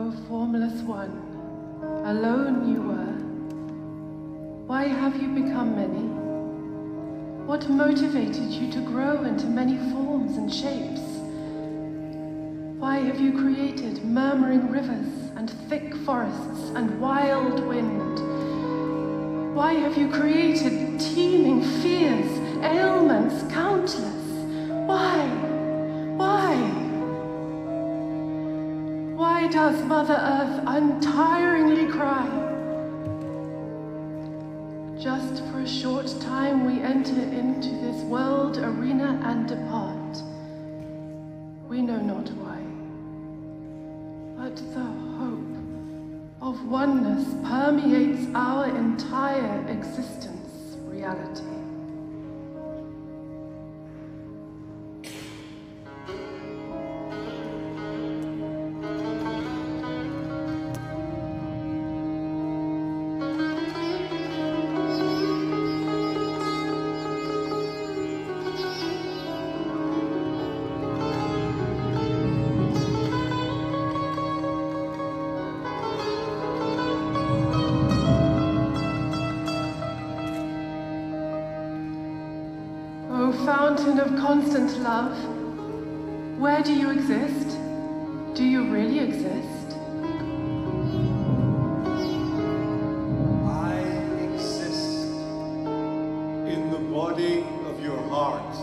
O formless one, alone you were. Why have you become many? What motivated you to grow into many forms and shapes? Why have you created murmuring rivers and thick forests and wild wind? Why have you created teeming fears, ailments countless? Why? Why does Mother Earth untiringly cry? Just for a short time we enter into this world arena and depart. We know not why, but the hope of oneness permeates our entire existence, reality. Fountain of constant love, where do you exist? Do you really exist? I exist in the body of your heart.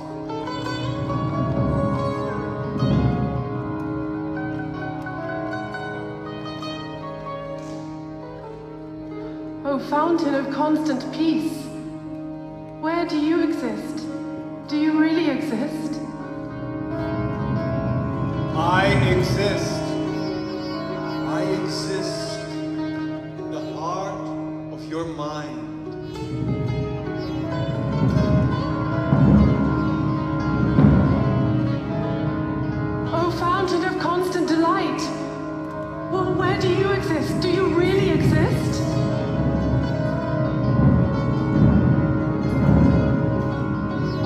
O fountain of constant peace, where do you exist? Do you really exist? I exist. I exist in the heart of your mind. O fountain of constant delight, well, where do you exist? Do you really exist?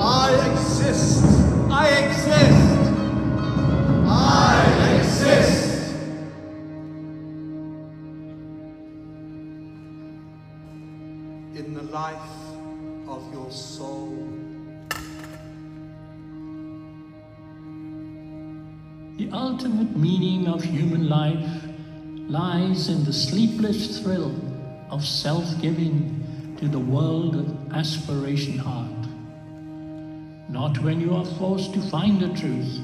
I exist. I exist. I exist. In the life of your soul. The ultimate meaning of human life lies in the sleepless thrill of self-giving to the world of aspiration heart. Not when you are forced to find the truth,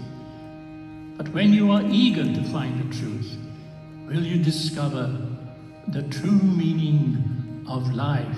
but when you are eager to find the truth, will you discover the true meaning of life.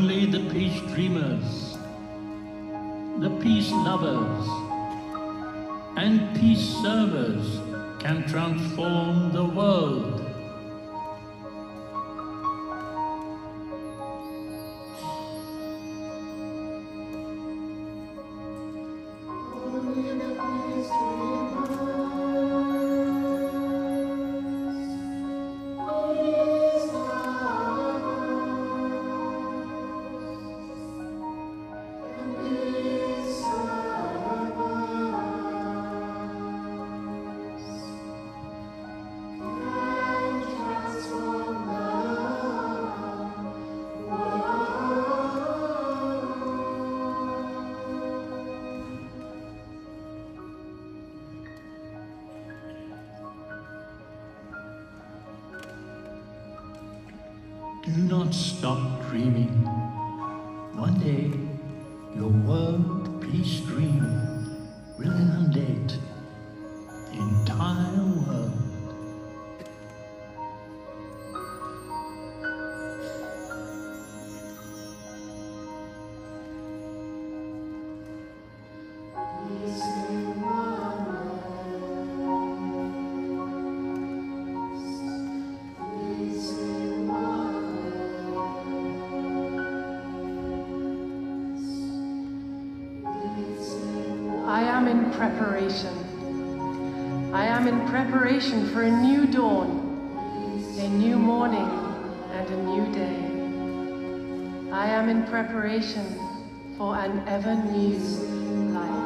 Only the peace dreamers, the peace lovers, and peace servers can transform the world. Do not stop dreaming. One day, your world peace dream will inundate the entire world. Preparation. I am in preparation for a new dawn, a new morning, and a new day. I am in preparation for an ever new life.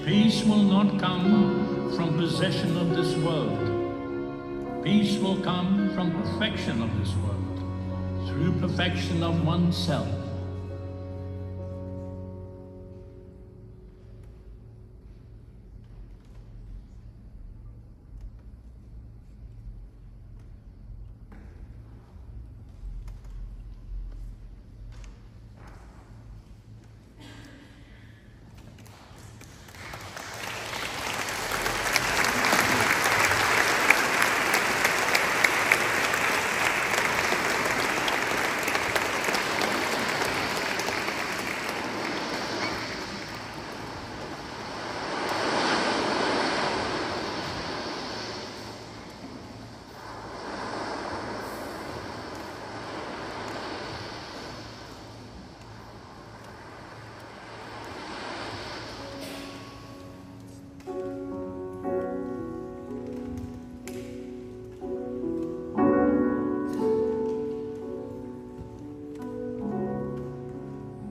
Peace will not come from possession of this world. Peace will come from perfection of this world, through perfection of oneself.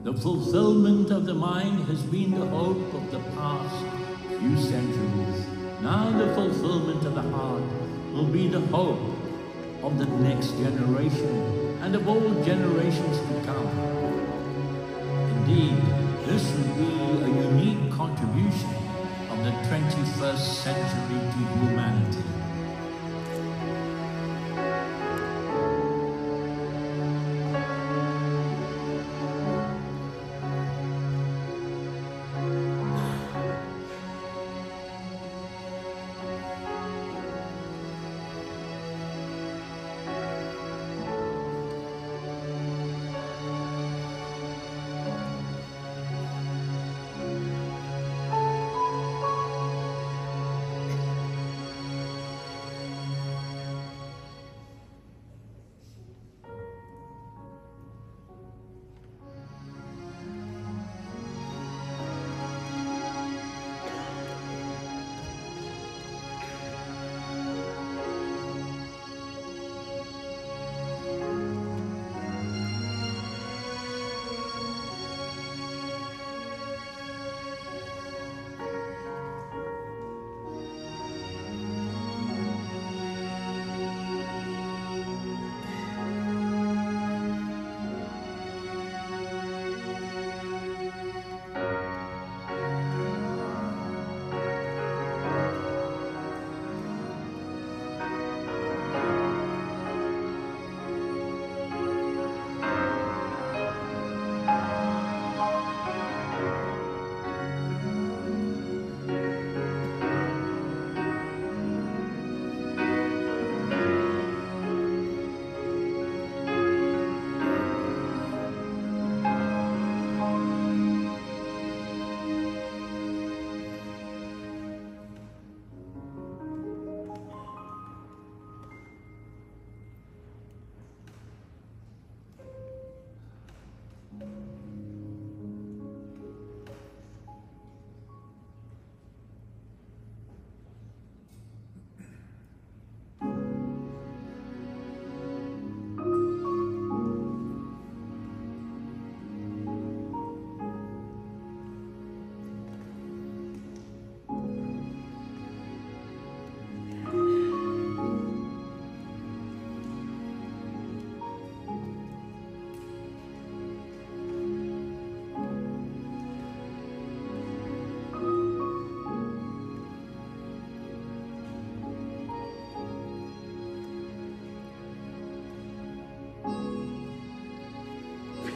The fulfillment of the mind has been the hope of the past few centuries. Now the fulfillment of the heart will be the hope of the next generation and of all generations to come. Indeed, this will be a unique contribution of the 21st century to humanity.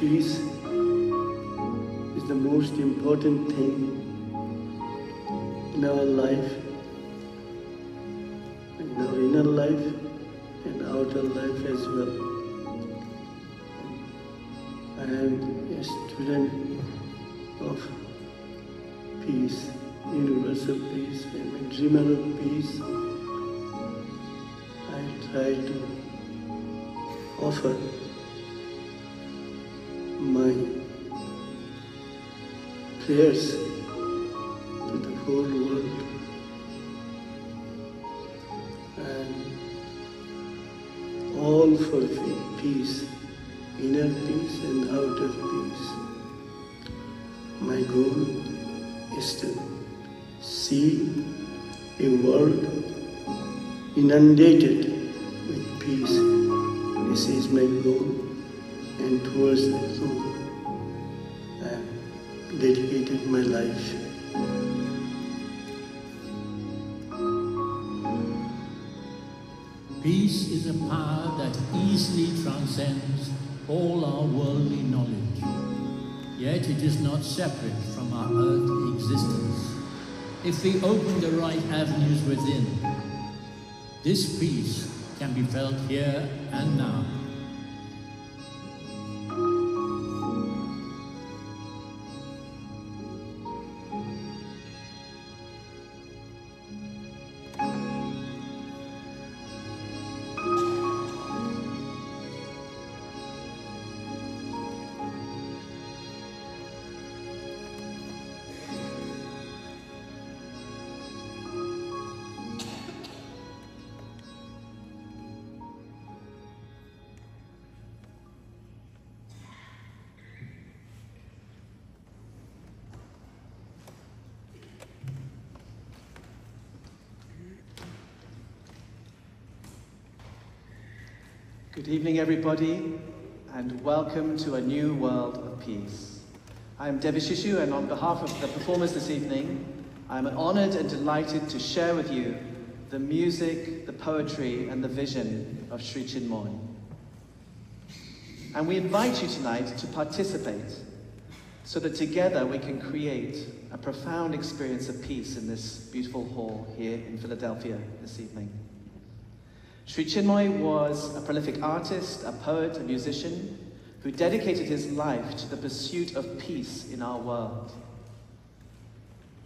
peace is the most important thing in our life, in our inner life and outer life as well. I am a student of peace, universal peace. I am a dreamer of peace. I try to offer my prayers to the whole world, and all for peace, inner peace and outer peace. My goal is to see a world inundated with peace. This is my goal, and towards that goal I have dedicated my life. Peace is a power that easily transcends all our worldly knowledge, yet it is not separate from our earthly existence. If we open the right avenues within, this peace can be felt here and now. Good evening, everybody, and welcome to a new world of peace. I'm Devishishu, and on behalf of the performers this evening, I'm honored and delighted to share with you the music, the poetry, and the vision of Sri Чинмоя. And we invite you tonight to participate so that together we can create a profound experience of peace in this beautiful hall here in Philadelphia this evening. Sri Чинмоя was a prolific artist, a poet, a musician, who dedicated his life to the pursuit of peace in our world.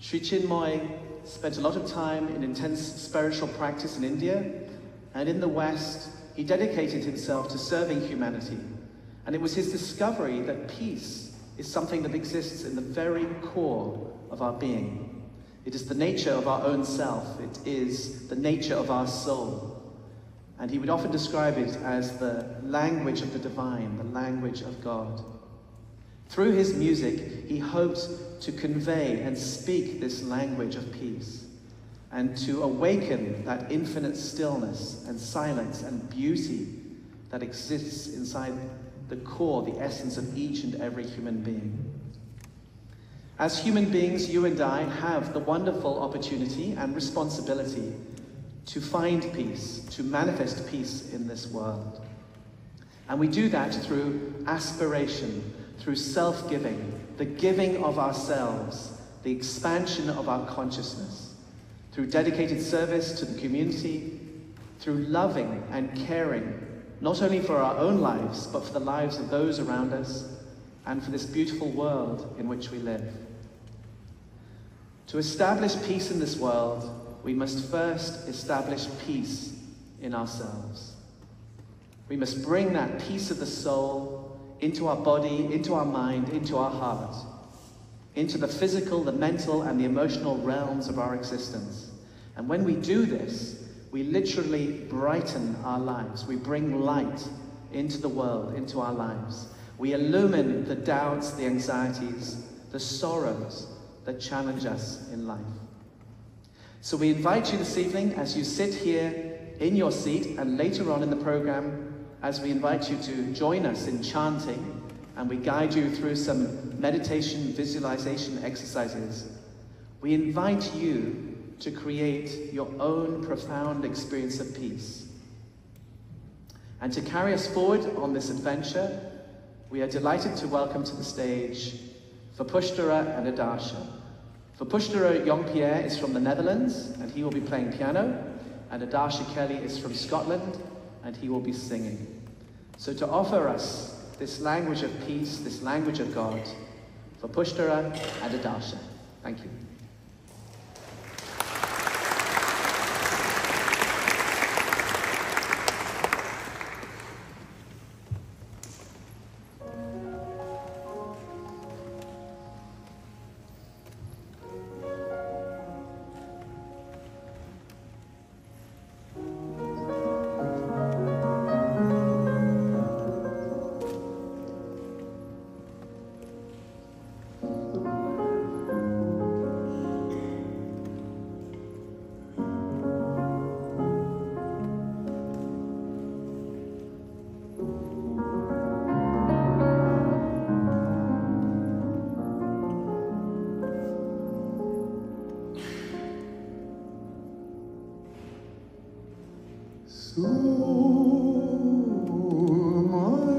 Sri Чинмоя spent a lot of time in intense spiritual practice in India, and in the West, he dedicated himself to serving humanity. And it was his discovery that peace is something that exists in the very core of our being. It is the nature of our own self. It is the nature of our soul. And he would often describe it as the language of the divine, the language of God. Through his music, he hoped to convey and speak this language of peace, and to awaken that infinite stillness and silence and beauty that exists inside the core, the essence of each and every human being. As human beings, you and I have the wonderful opportunity and responsibility to find peace, to manifest peace in this world. And we do that through aspiration, through self-giving, the giving of ourselves, the expansion of our consciousness, through dedicated service to the community, through loving and caring, not only for our own lives, but for the lives of those around us, and for this beautiful world in which we live. To establish peace in this world, we must first establish peace in ourselves. We must bring that peace of the soul into our body, into our mind, into our heart, into the physical, the mental, and the emotional realms of our existence. And when we do this, we literally brighten our lives. We bring light into the world, into our lives. We illumine the doubts, the anxieties, the sorrows that challenge us in life. So we invite you this evening, as you sit here in your seat, and later on in the program, as we invite you to join us in chanting, and we guide you through some meditation, visualization exercises, we invite you to create your own profound experience of peace. And to carry us forward on this adventure, we are delighted to welcome to the stage Verpushtera and Adarsha. Verpushtera Jean-Pierre is from the Netherlands, and he will be playing piano, and Adarsha Kelly is from Scotland, and he will be singing. So to offer us this language of peace, this language of God, Verpushtera and Adarsha. Thank you. Mind, my mind.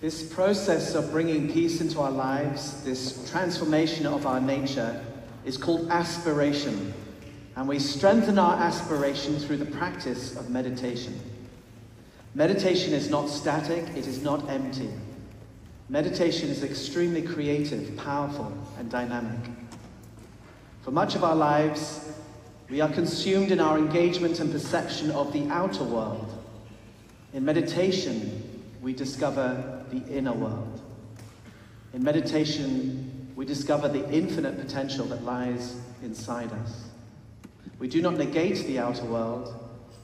This process of bringing peace into our lives, this transformation of our nature, is called aspiration. And we strengthen our aspiration through the practice of meditation. Meditation is not static, it is not empty. Meditation is extremely creative, powerful, and dynamic. For much of our lives, we are consumed in our engagement and perception of the outer world. In meditation, we discover the inner world. In meditation, we discover the infinite potential that lies inside us. We do not negate the outer world,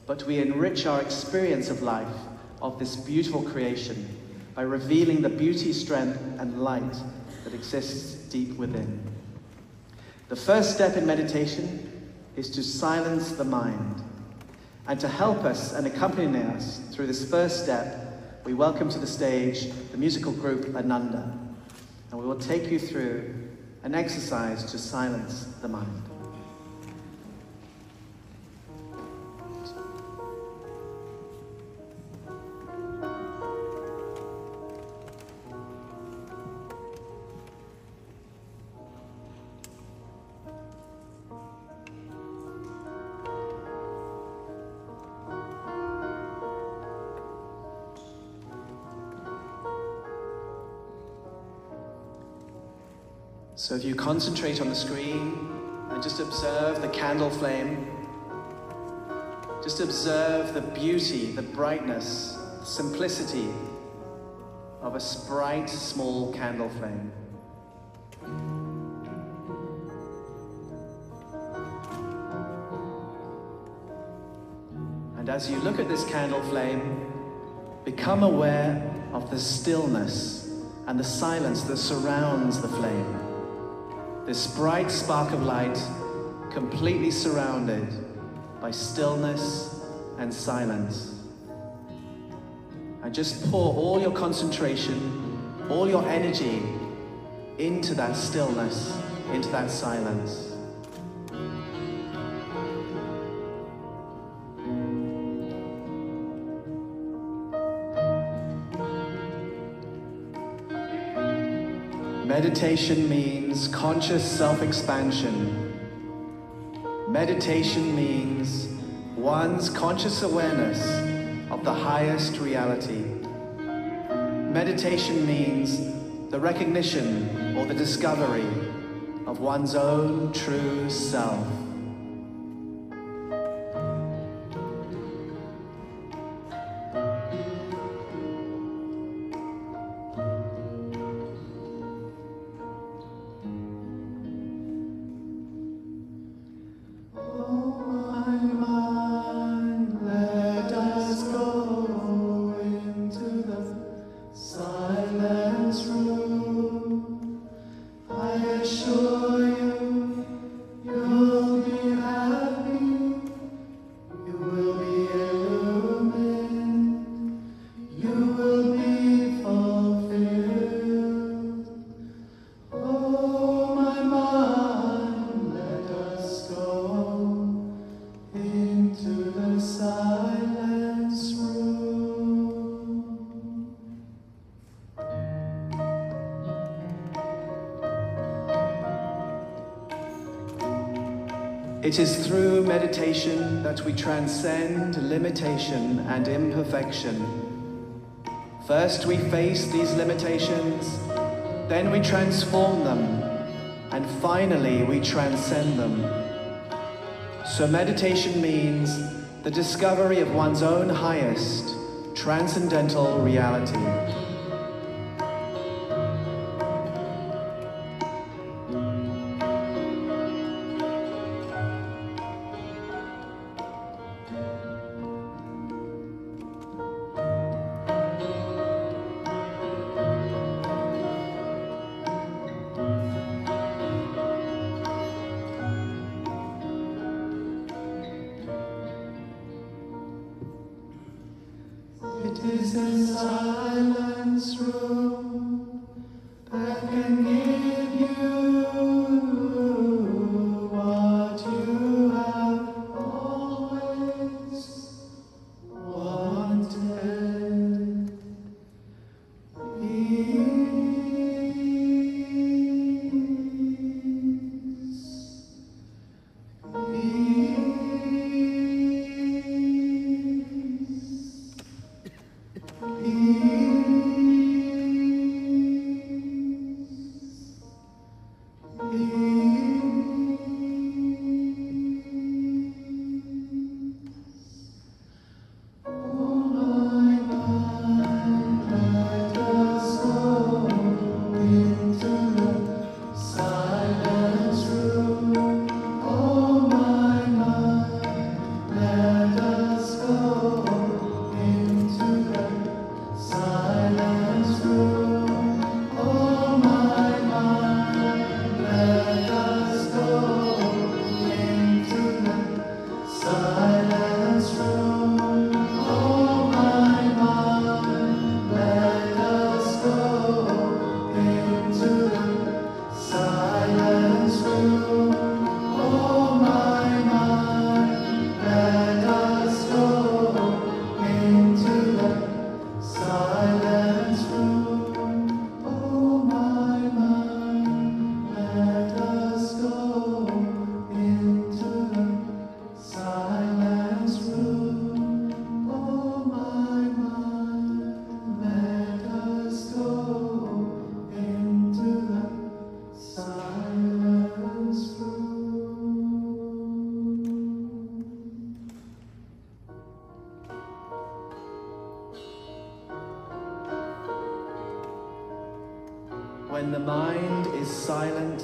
but we enrich our experience of life, of this beautiful creation, by revealing the beauty, strength, and light that exists deep within. The first step in meditation is to silence the mind. And to help us and accompany us through this first step, we welcome to the stage the musical group Ananda. And we will take you through an exercise to silence the mind. So if you concentrate on the screen and just observe the candle flame, just observe the beauty, the brightness, the simplicity of a bright, small candle flame. And as you look at this candle flame, become aware of the stillness and the silence that surrounds the flame. This bright spark of light, completely surrounded by stillness and silence. And just pour all your concentration, all your energy into that stillness, into that silence. Meditation means conscious self-expansion. Meditation means one's conscious awareness of the highest reality. Meditation means the recognition or the discovery of one's own true self. It is through meditation that we transcend limitation and imperfection. First we face these limitations, then we transform them, and finally we transcend them. So meditation means the discovery of one's own highest, transcendental reality. It is a silence room that can give you what you have always wanted. We the mind is silent,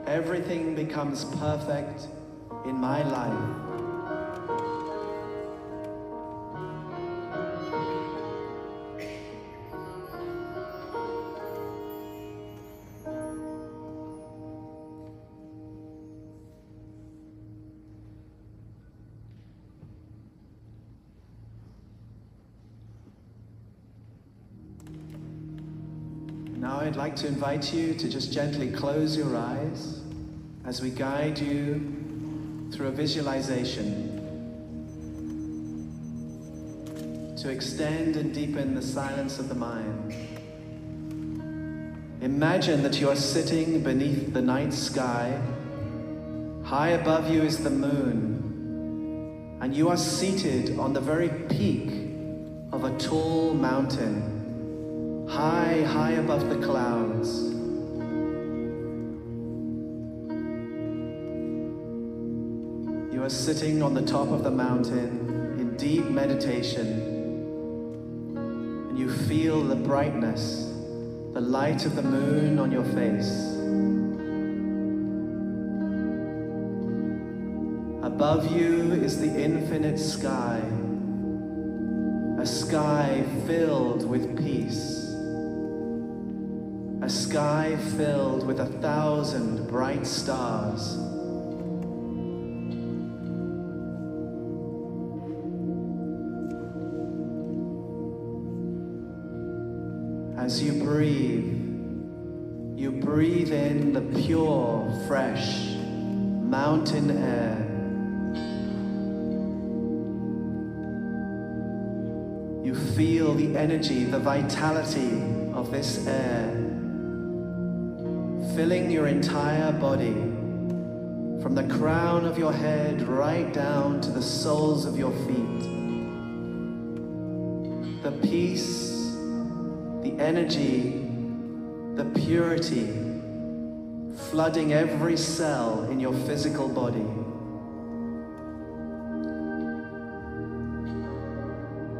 everything becomes perfect in my life. Now I'd like to invite you to just gently close your eyes as we guide you through a visualization to extend and deepen the silence of the mind. Imagine that you are sitting beneath the night sky. High above you is the moon, and you are seated on the very peak of a tall mountain. High, high above the clouds. You are sitting on the top of the mountain in deep meditation, and you feel the brightness, the light of the moon on your face. Above you is the infinite sky, a sky filled with peace. A sky filled with 1,000 bright stars. As you breathe in the pure, fresh mountain air. You feel the energy, the vitality of this air filling your entire body, from the crown of your head right down to the soles of your feet. The peace, the energy, the purity, flooding every cell in your physical body.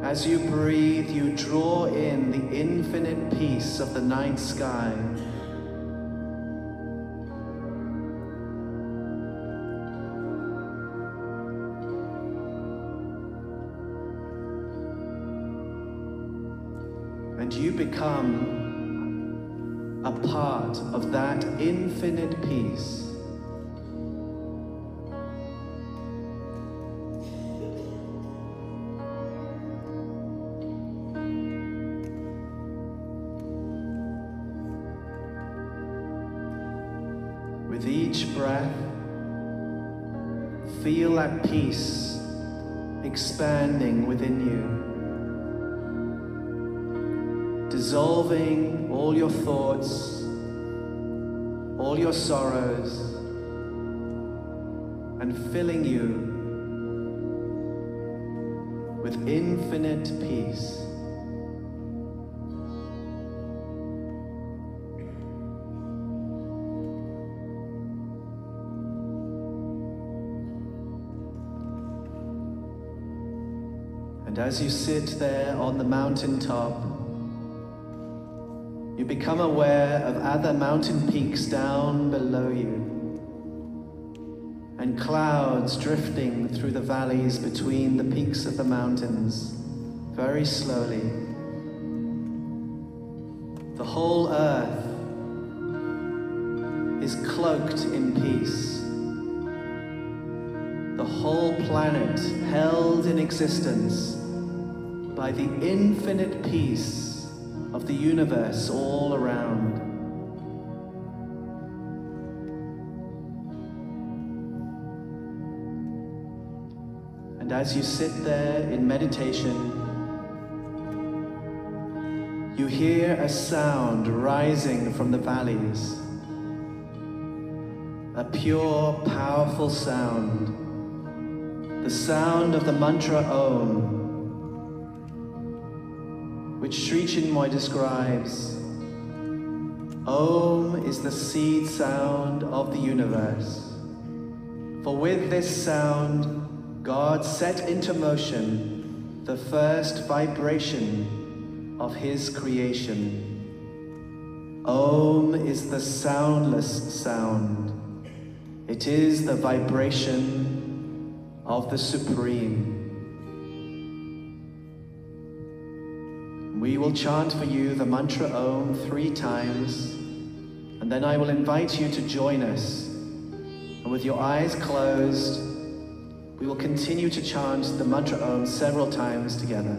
As you breathe, you draw in the infinite peace of the night sky. And you become a part of that infinite peace. With each breath, feel that peace expanding within you. Dissolving all your thoughts, all your sorrows, and filling you with infinite peace. And as you sit there on the mountaintop, you become aware of other mountain peaks down below you, and clouds drifting through the valleys between the peaks of the mountains, very slowly. The whole earth is cloaked in peace. The whole planet held in existence by the infinite peace of the universe all around. And as you sit there in meditation, you hear a sound rising from the valleys, a pure, powerful sound, the sound of the mantra Om, which Sri Chinmoi describes. Om is the seed sound of the universe. For with this sound, God set into motion the first vibration of His creation. Om is the soundless sound. It is the vibration of the Supreme. We will chant for you the mantra Om 3 times, and then I will invite you to join us. And with your eyes closed, we will continue to chant the mantra Om several times together.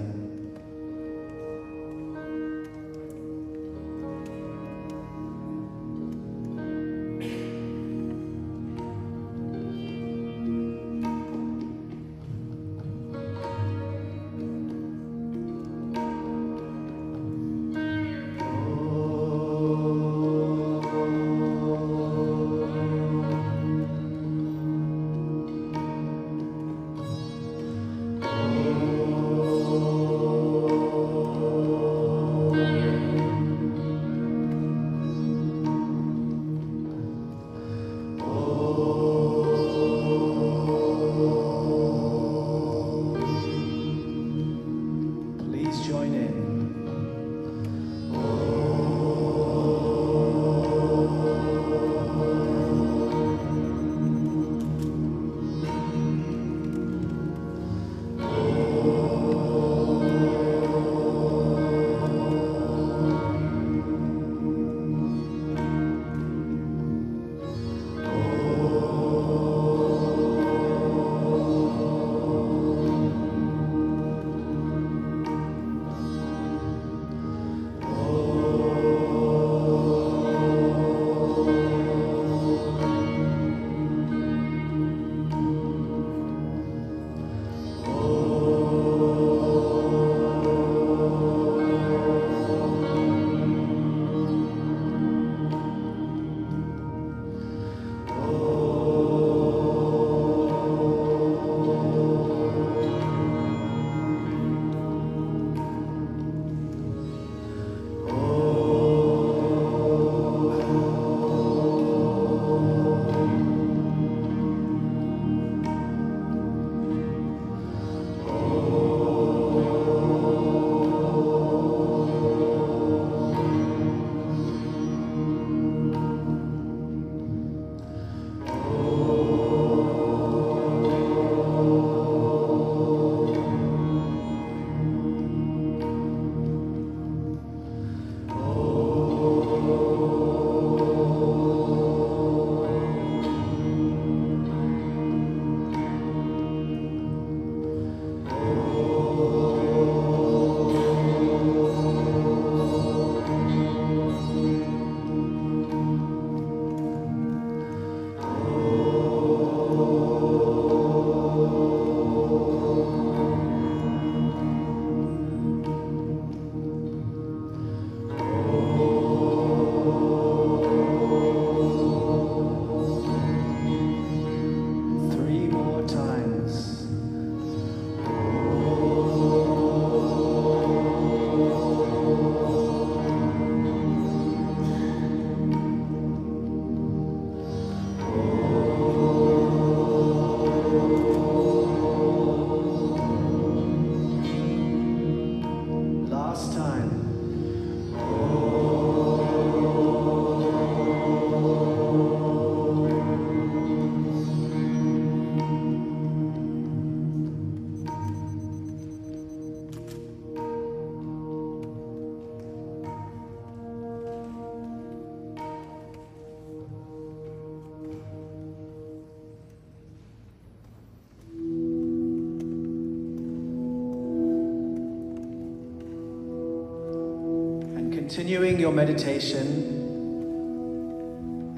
Continuing your meditation,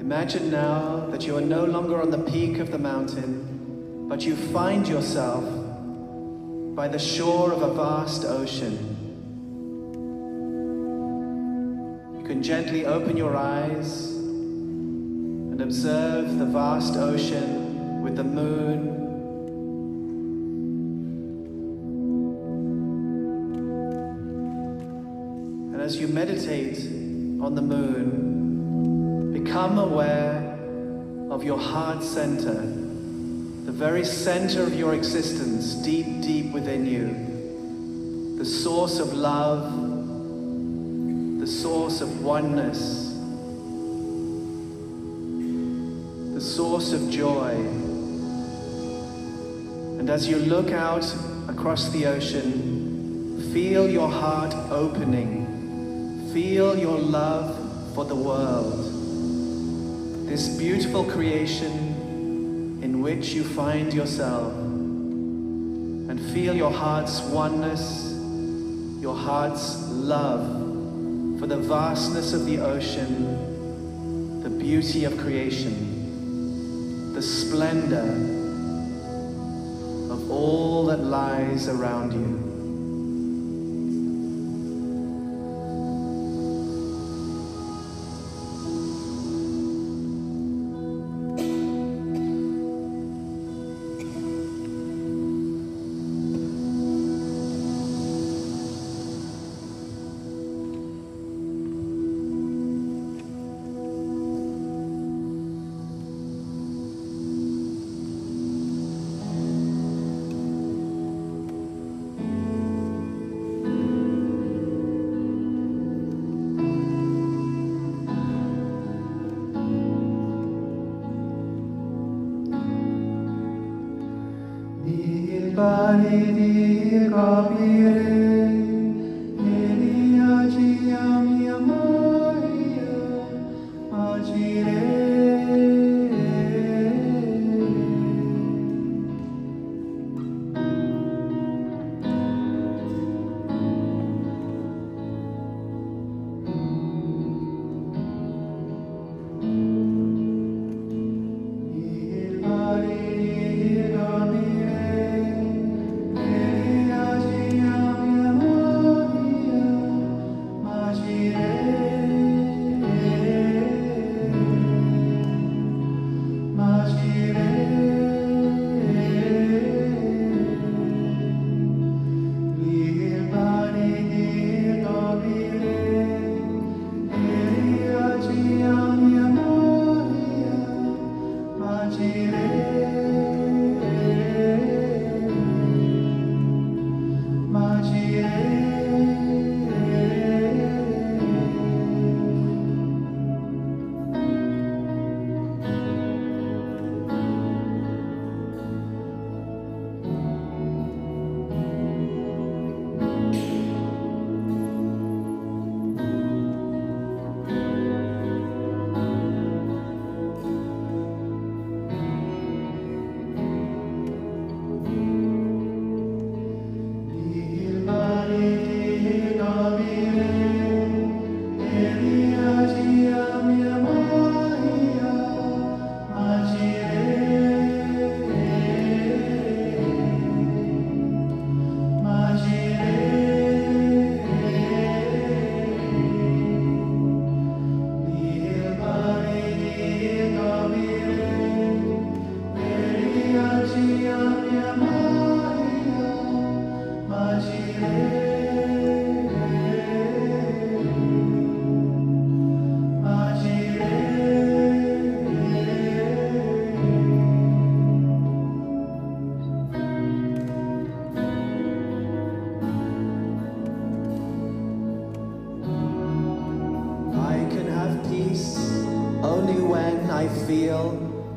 imagine now that you are no longer on the peak of the mountain, but you find yourself by the shore of a vast ocean. You can gently open your eyes and observe the vast ocean with the moon, and as you meditate on the moon, become aware of your heart center, the very center of your existence, deep, deep within you, the source of love, the source of oneness, the source of joy. And as you look out across the ocean, feel your heart opening. Feel your love for the world. This beautiful creation in which you find yourself. And feel your heart's oneness, your heart's love for the vastness of the ocean, the beauty of creation, the splendor of all that lies around you.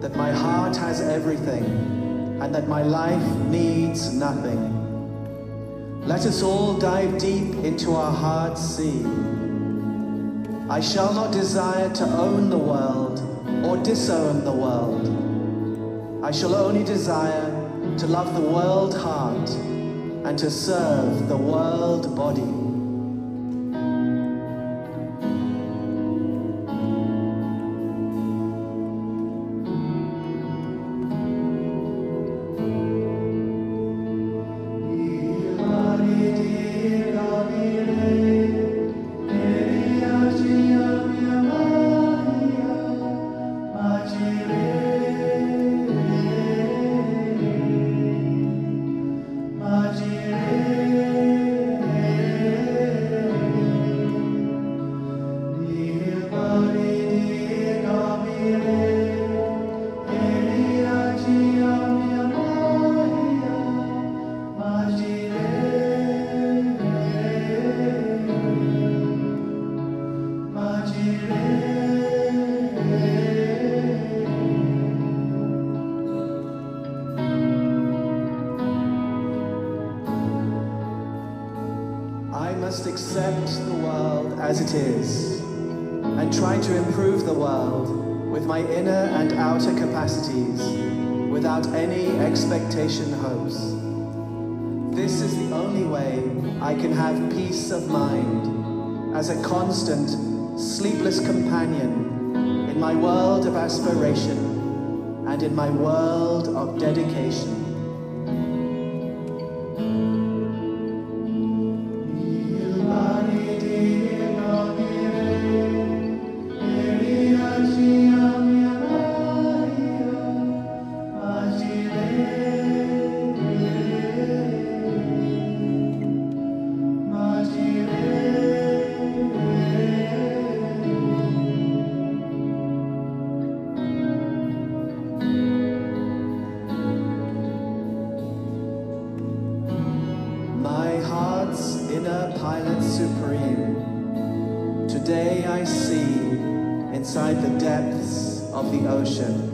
That my heart has everything and that my life needs nothing. Let us all dive deep into our heart's sea. I shall not desire to own the world or disown the world. I shall only desire to love the world heart and to serve the world body. Majire must accept the world as it is and try to improve the world with my inner and outer capacities without any expectation hopes. This is the only way I can have peace of mind as a constant, sleepless companion in my world of aspiration and in my world of dedication. Today I see inside the depths of the ocean.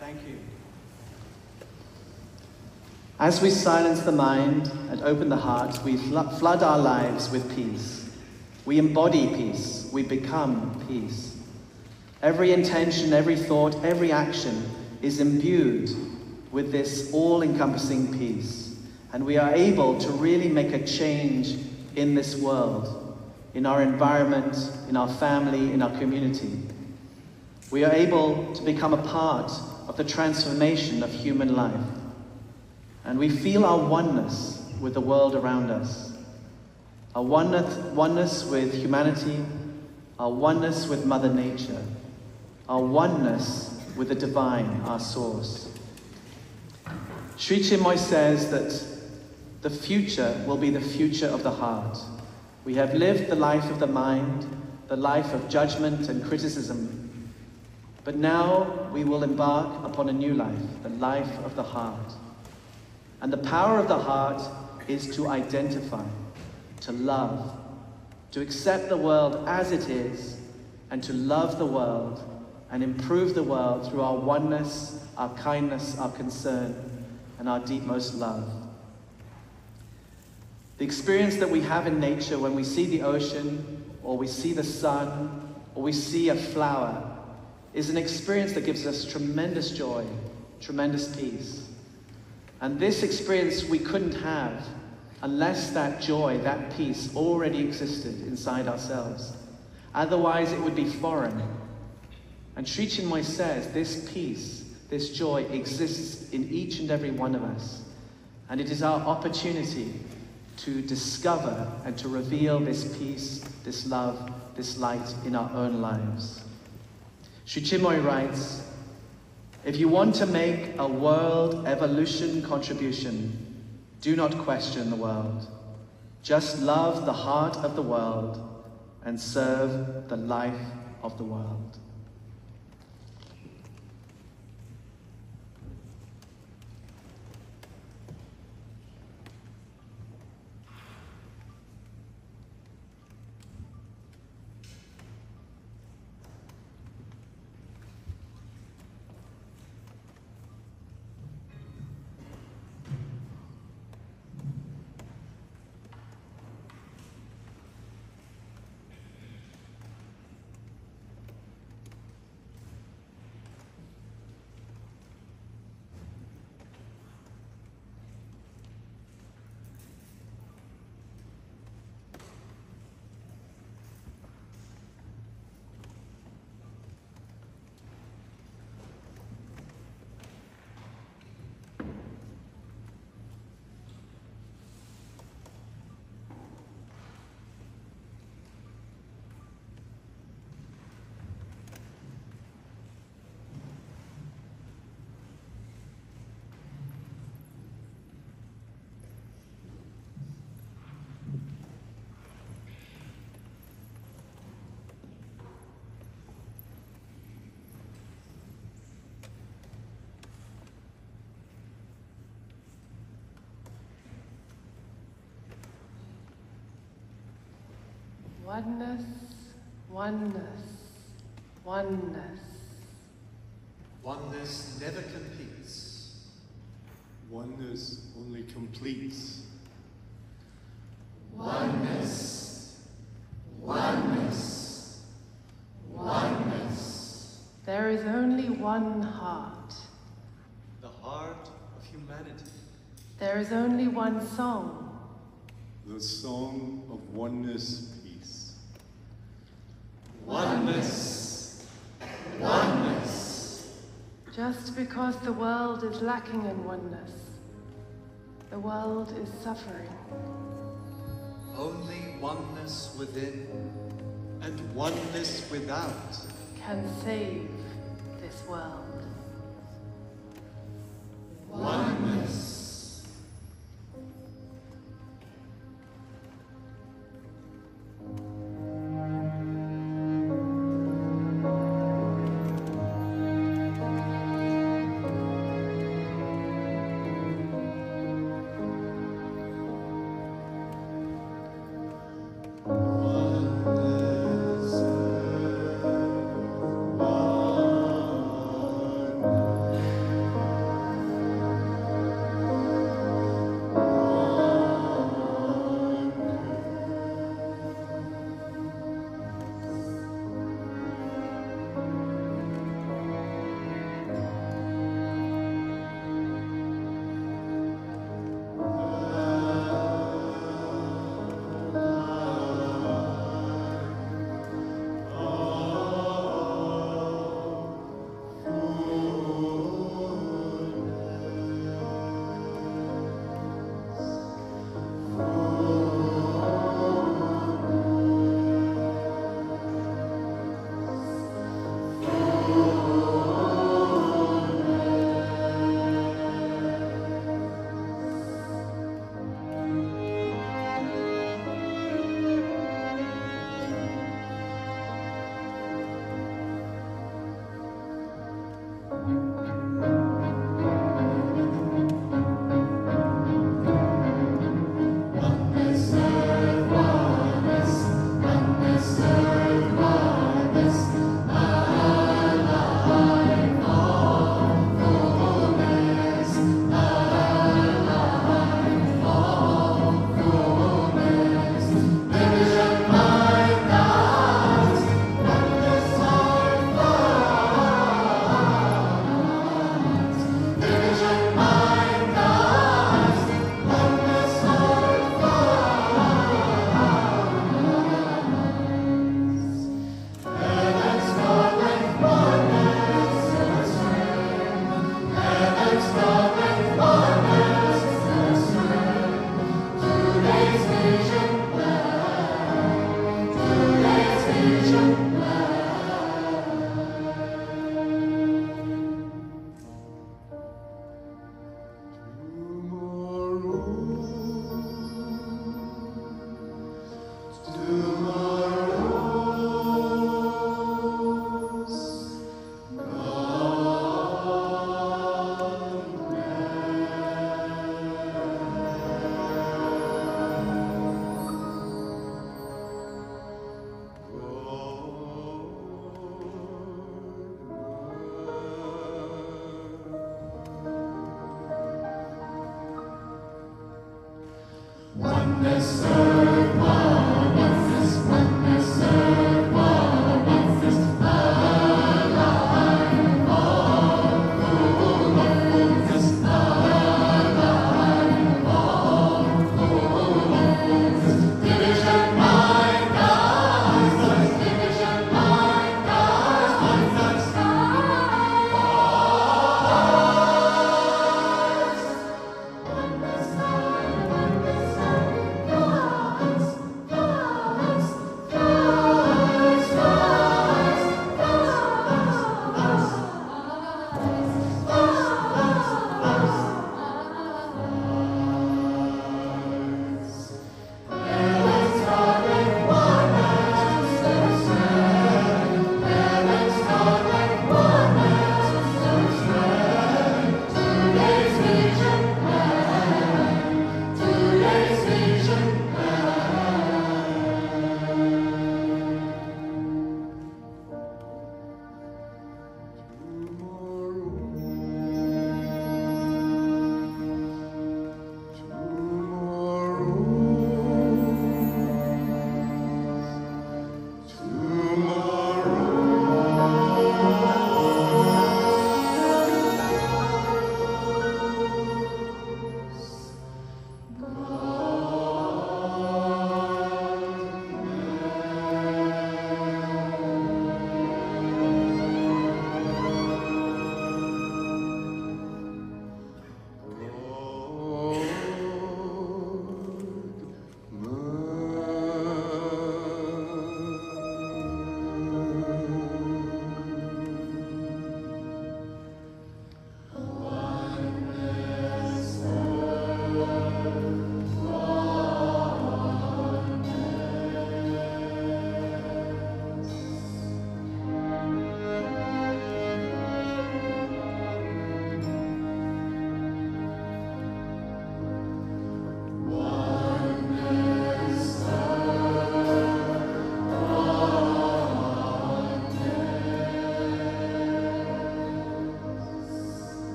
Thank you. As we silence the mind and open the heart, we flood our lives with peace. We embody peace. We become peace. Every intention, every thought, every action is imbued with this all-encompassing peace. And we are able to really make a change in this world, in our environment, in our family, in our community. We are able to become a part of the transformation of human life. And we feel our oneness with the world around us. Our oneness with humanity, our oneness with Mother Nature, our oneness with the divine, our source. Sri Chinmoya says that the future will be the future of the heart. We have lived the life of the mind, the life of judgment and criticism, but now we will embark upon a new life, the life of the heart. And the power of the heart is to identify, to love, to accept the world as it is, and to love the world and improve the world through our oneness, our kindness, our concern, and our deepmost love. The experience that we have in nature when we see the ocean, or we see the sun, or we see a flower, is an experience that gives us tremendous joy, tremendous peace. And this experience we couldn't have unless that joy, that peace already existed inside ourselves. Otherwise it would be foreign. And Sri Chinmoya says this peace, this joy exists in each and every one of us. And it is our opportunity to discover and to reveal this peace, this love, this light in our own lives. Sri Chinmoya writes, if you want to make a world evolution contribution, do not question the world. Just love the heart of the world and serve the life of the world. Oneness, oneness, oneness. Oneness never competes. Oneness only completes. Oneness, oneness, oneness. There is only one heart. The heart of humanity. There is only one song. The song of oneness peace. Oneness, oneness. Just because the world is lacking in oneness, the world is suffering. Only oneness within and oneness without Can save this world. Oneness.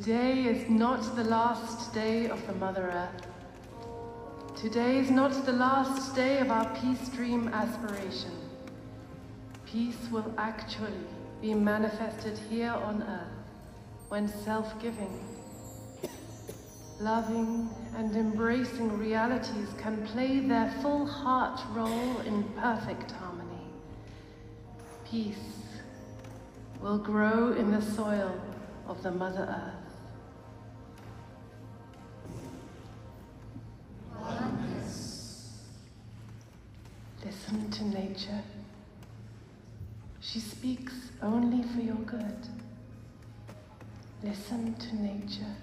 Today is not the last day of the Mother Earth. Today is not the last day of our peace dream aspiration. Peace will actually be manifested here on earth when self-giving, loving and embracing realities can play their full heart role in perfect harmony. Peace will grow in the soil of the Mother Earth. Listen to nature. She speaks only for your good. Listen to nature.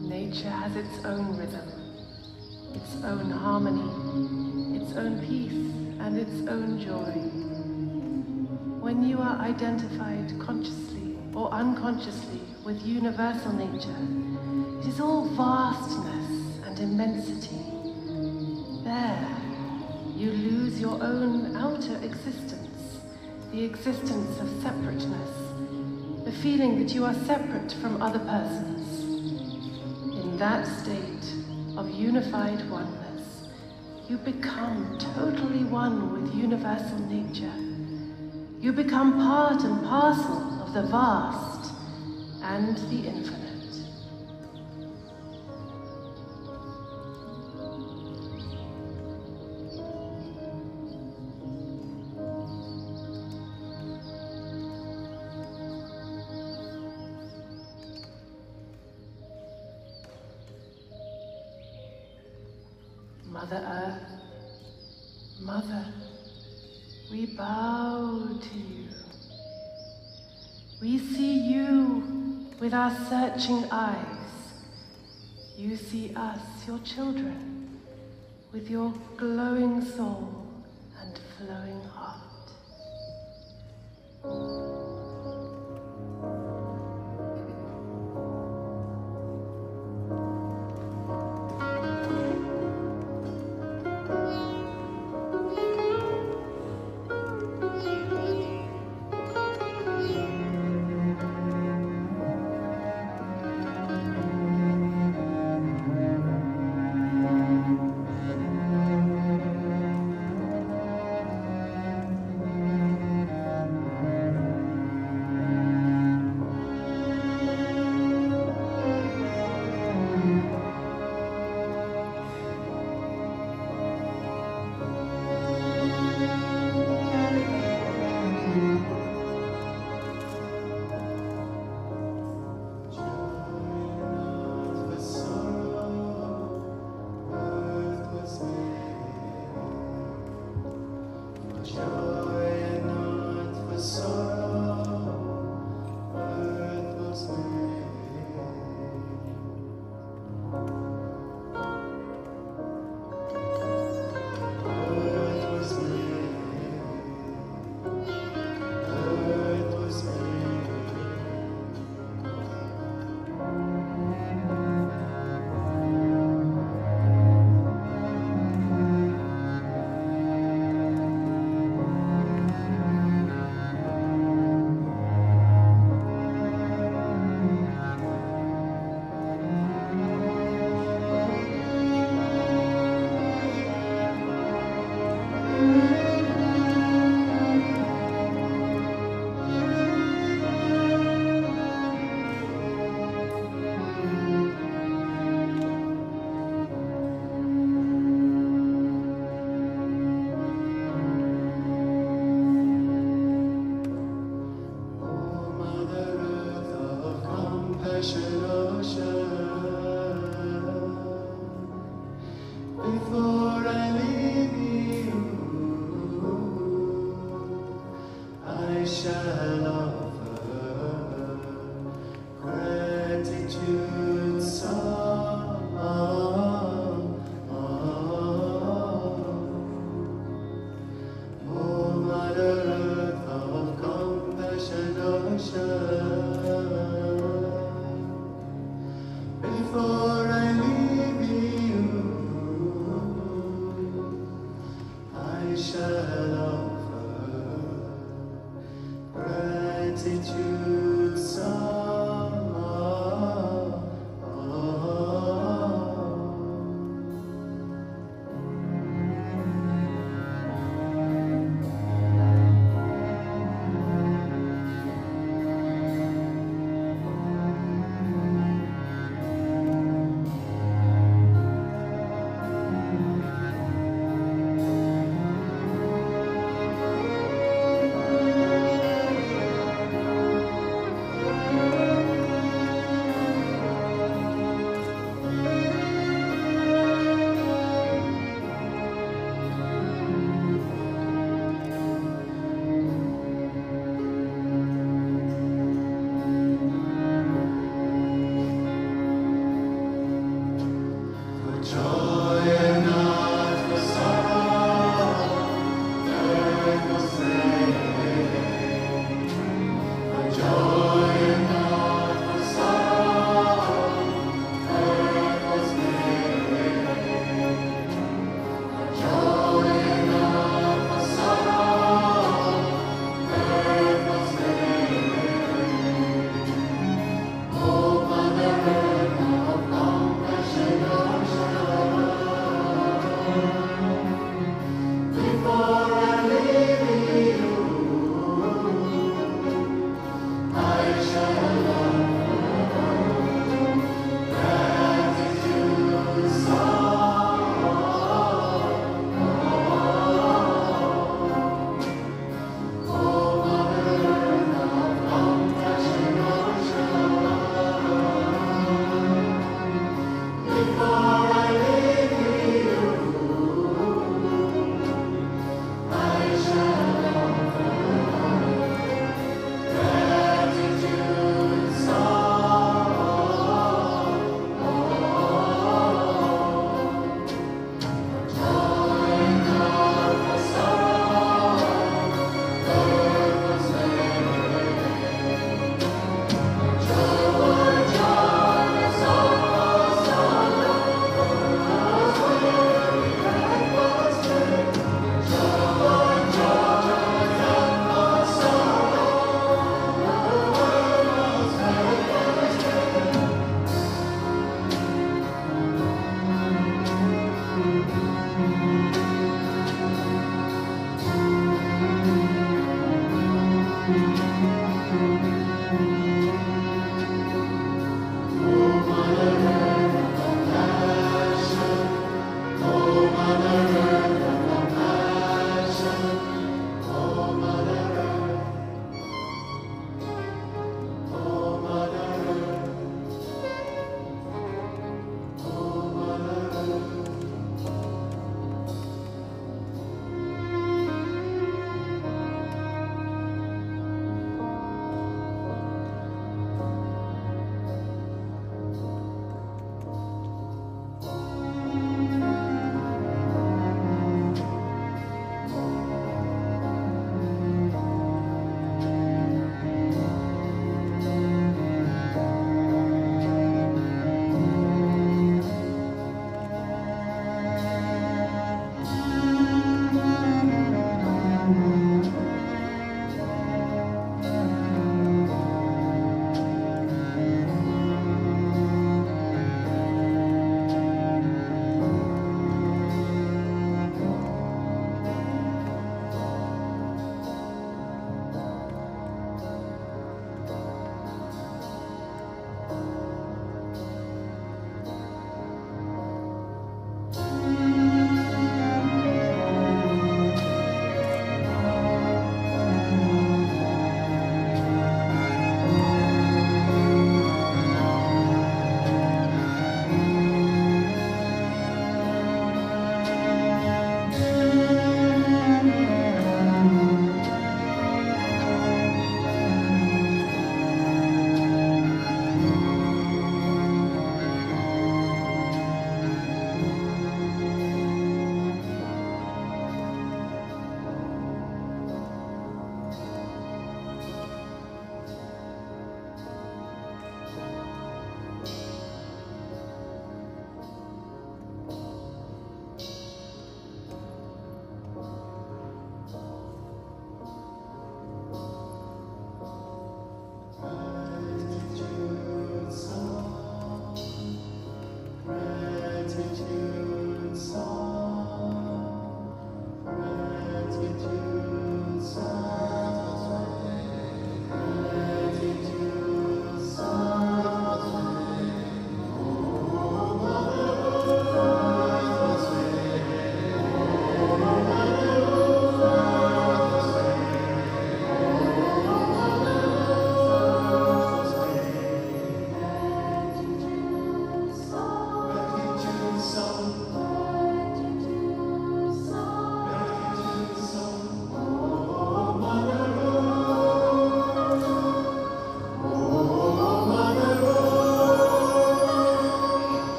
Nature has its own rhythm, its own harmony, its own peace, and its own joy. When you are identified consciously or unconsciously with universal nature, it is all vastness and immensity. There, you lose your own outer existence, the existence of separateness, the feeling that you are separate from other persons. In that state of unified oneness, you become totally one with universal nature. You become part and parcel of the vast and the infinite. Mother Earth, Mother, we bow to you. We see you with our searching eyes. You see us, your children, with your glowing soul and flowing heart. before I leave you, I shall offer gratitude song.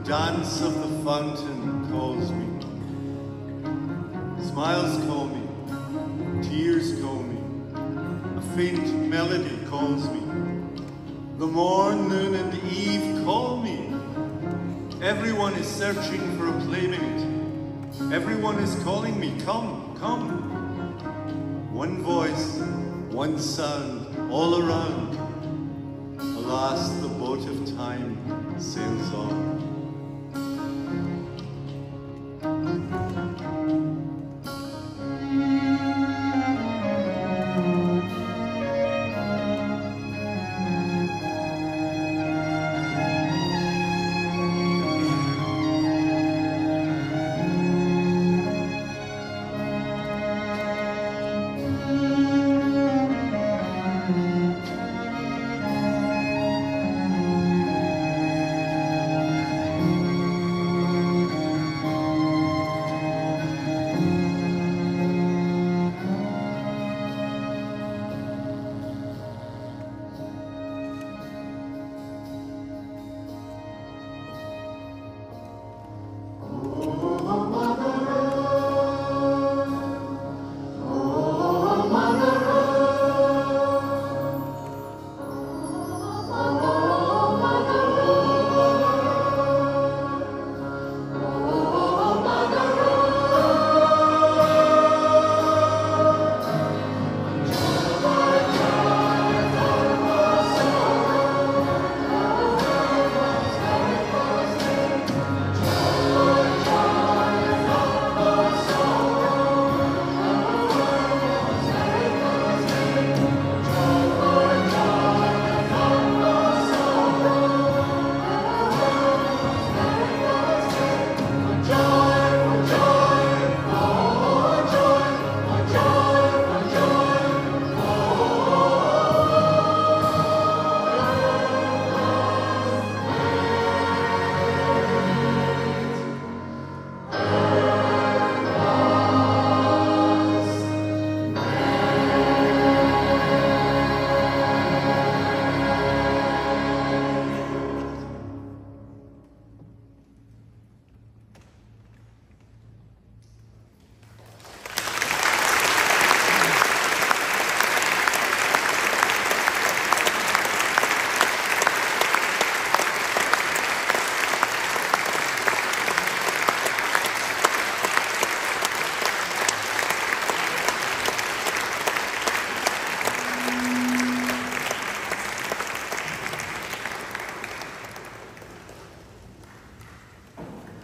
dance of the fountain calls me. Smiles call me, tears call me, a faint melody calls me. The morn, noon, and eve call me. Everyone is searching for a playmate. Everyone is calling me, come, come. One voice, one sound, all around. Alas, the boat of time sails on.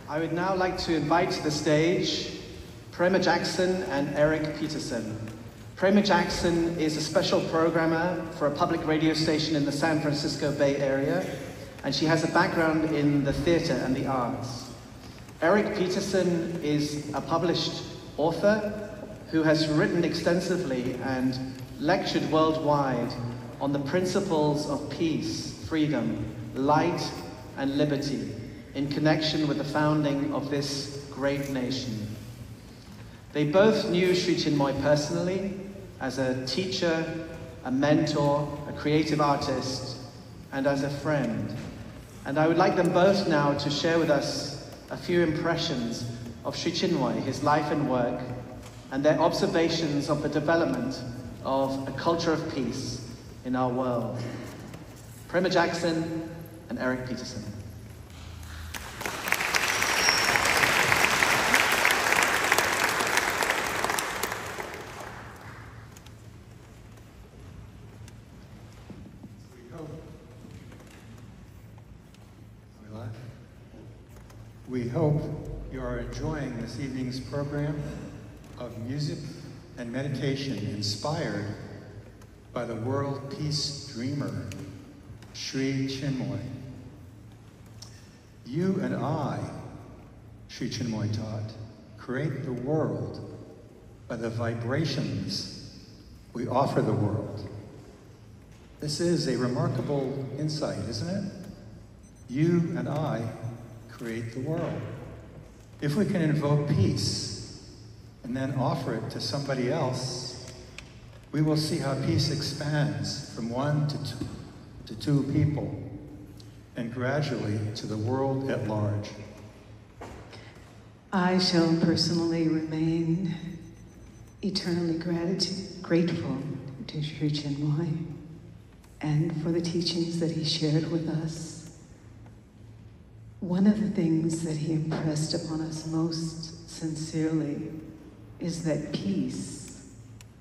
I would now like to invite to the stage Prema Jackson and Eric Peterson. Prema Jackson is a special programmer for a public radio station in the San Francisco Bay Area, and she has a background in the theater and the arts. Eric Peterson is a published author who has written extensively and lectured worldwide on the principles of peace, freedom, light, and liberty in connection with the founding of this great nation. They both knew Sri Chinmoya personally as a teacher, a mentor, a creative artist, and as a friend. And I would like them both now to share with us a few impressions of Sri Chinmoya, his life and work, and their observations of the development of a culture of peace in our world. Prema Jackson and Eric Peterson. We hope you are enjoying this evening's program of music and meditation inspired by the world peace dreamer, Sri Chinmoya. You and I, Sri Chinmoya taught, create the world by the vibrations we offer the world. This is a remarkable insight, isn't it? You and I create the world. If we can invoke peace and then offer it to somebody else, we will see how peace expands from one to two people. and gradually to the world at large. I shall personally remain eternally grateful to Sri Чинмоя and for the teachings that he shared with us. One of the things that he impressed upon us most sincerely is that peace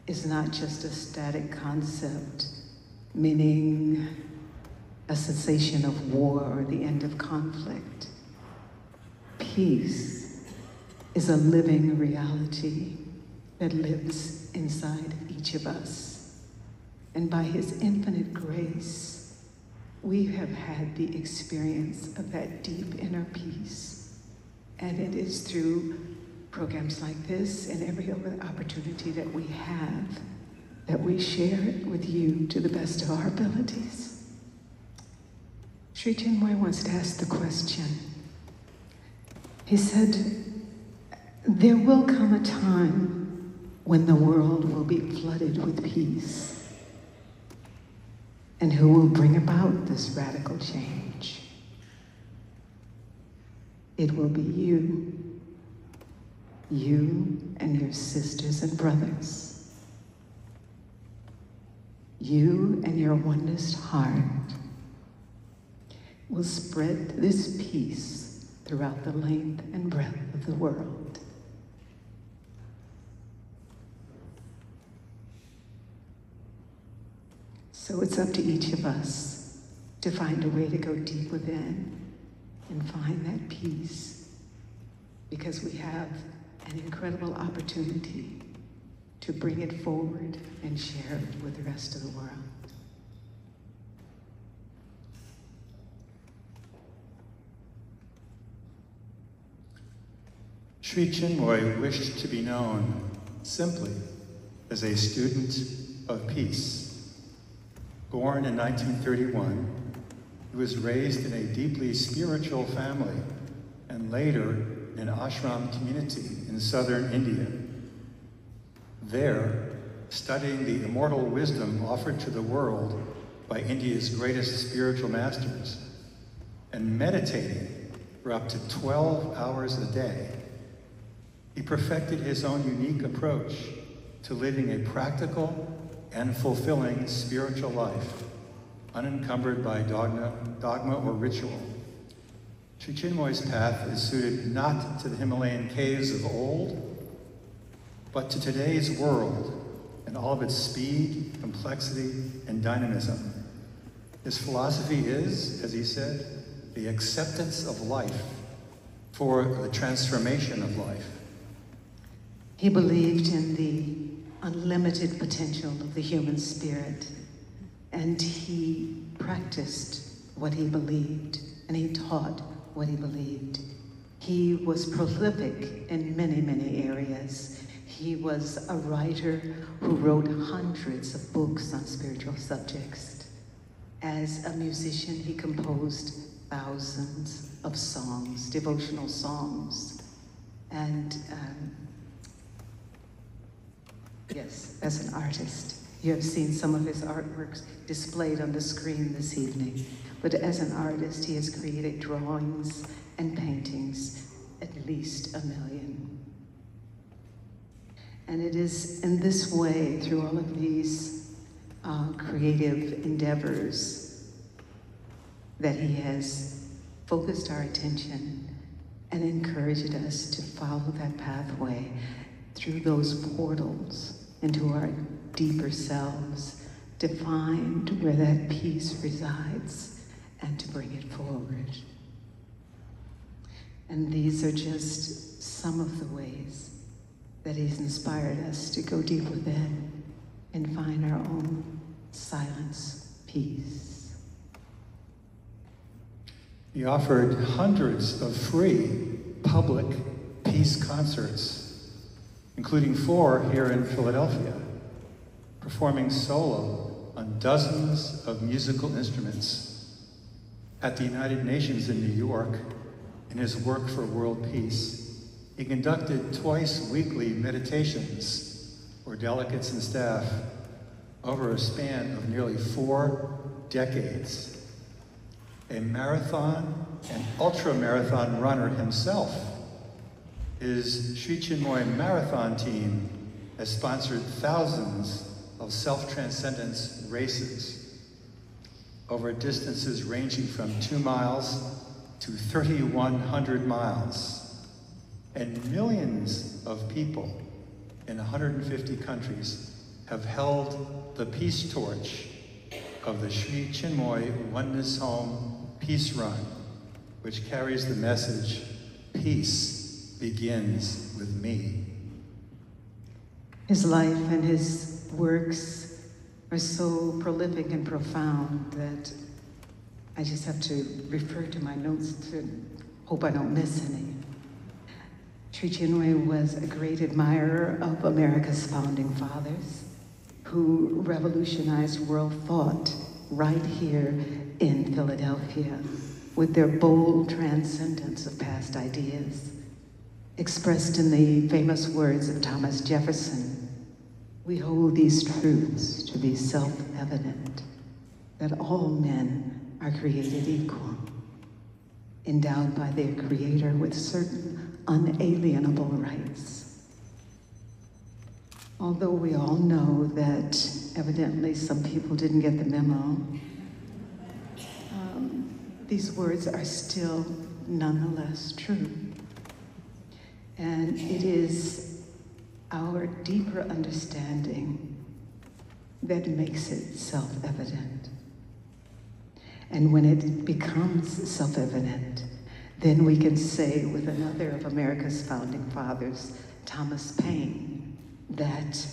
is not just a static concept, meaning a cessation of war or the end of conflict. Peace is a living reality that lives inside each of us. And by his infinite grace, we have had the experience of that deep inner peace. And it is through programs like this and every other opportunity that we have that we share it with you to the best of our abilities. Sri Чинмоя wants to ask the question. He said, there will come a time when the world will be flooded with peace. And who will bring about this radical change? It will be you and your sisters and brothers. You and your oneness heart will spread this peace throughout the length and breadth of the world. So it's up to each of us to find a way to go deep within and find that peace, because we have an incredible opportunity to bring it forward and share it with the rest of the world. Sri Чинмоя wished to be known simply as a student of peace. Born in 1931, he was raised in a deeply spiritual family and later in an ashram community in southern India. There, studying the immortal wisdom offered to the world by India's greatest spiritual masters and meditating for up to 12 hours a day, he perfected his own unique approach to living a practical and fulfilling spiritual life, unencumbered by dogma or ritual. Sri Чинмоя's path is suited not to the Himalayan caves of old, but to today's world and all of its speed, complexity, and dynamism. His philosophy is, as he said, the acceptance of life for the transformation of life. He believed in the unlimited potential of the human spirit, and he practiced what he believed, and he taught what he believed. He was prolific in many, many areas. He was a writer who wrote hundreds of books on spiritual subjects. As a musician, he composed thousands of songs, devotional songs, and yes, as an artist, you have seen some of his artworks displayed on the screen this evening. But as an artist, he has created drawings and paintings, at least 1 million. And it is in this way, through all of these creative endeavors, that he has focused our attention and encouraged us to follow that pathway through those portals into our deeper selves, to find where that peace resides and to bring it forward. And these are just some of the ways that he's inspired us to go deep within and find our own silence, peace. He offered hundreds of free public peace concerts, including 4 here in Philadelphia, performing solo on dozens of musical instruments. At the United Nations in New York, in his work for world peace, he conducted twice-weekly meditations for delegates and staff over a span of nearly 4 decades. a marathon and ultra-marathon runner himself. His Sri Chinmoya marathon team has sponsored thousands of self-transcendence races over distances ranging from 2 miles to 3,100 miles. And millions of people in 150 countries have held the peace torch of the Sri Chinmoya Oneness Home Peace Run, which carries the message, peace begins with me. His life and his works are so prolific and profound that I just have to refer to my notes to hope I don't miss any. Sri Chinmoya was a great admirer of America's founding fathers who revolutionized world thought right here in Philadelphia with their bold transcendence of past ideas, expressed in the famous words of Thomas Jefferson. We hold these truths to be self-evident, that all men are created equal, endowed by their Creator with certain unalienable rights. Although we all know that evidently some people didn't get the memo, these words are still nonetheless true. And it is our deeper understanding that makes it self-evident. And when it becomes self-evident, then we can say with another of America's founding fathers, Thomas Paine, that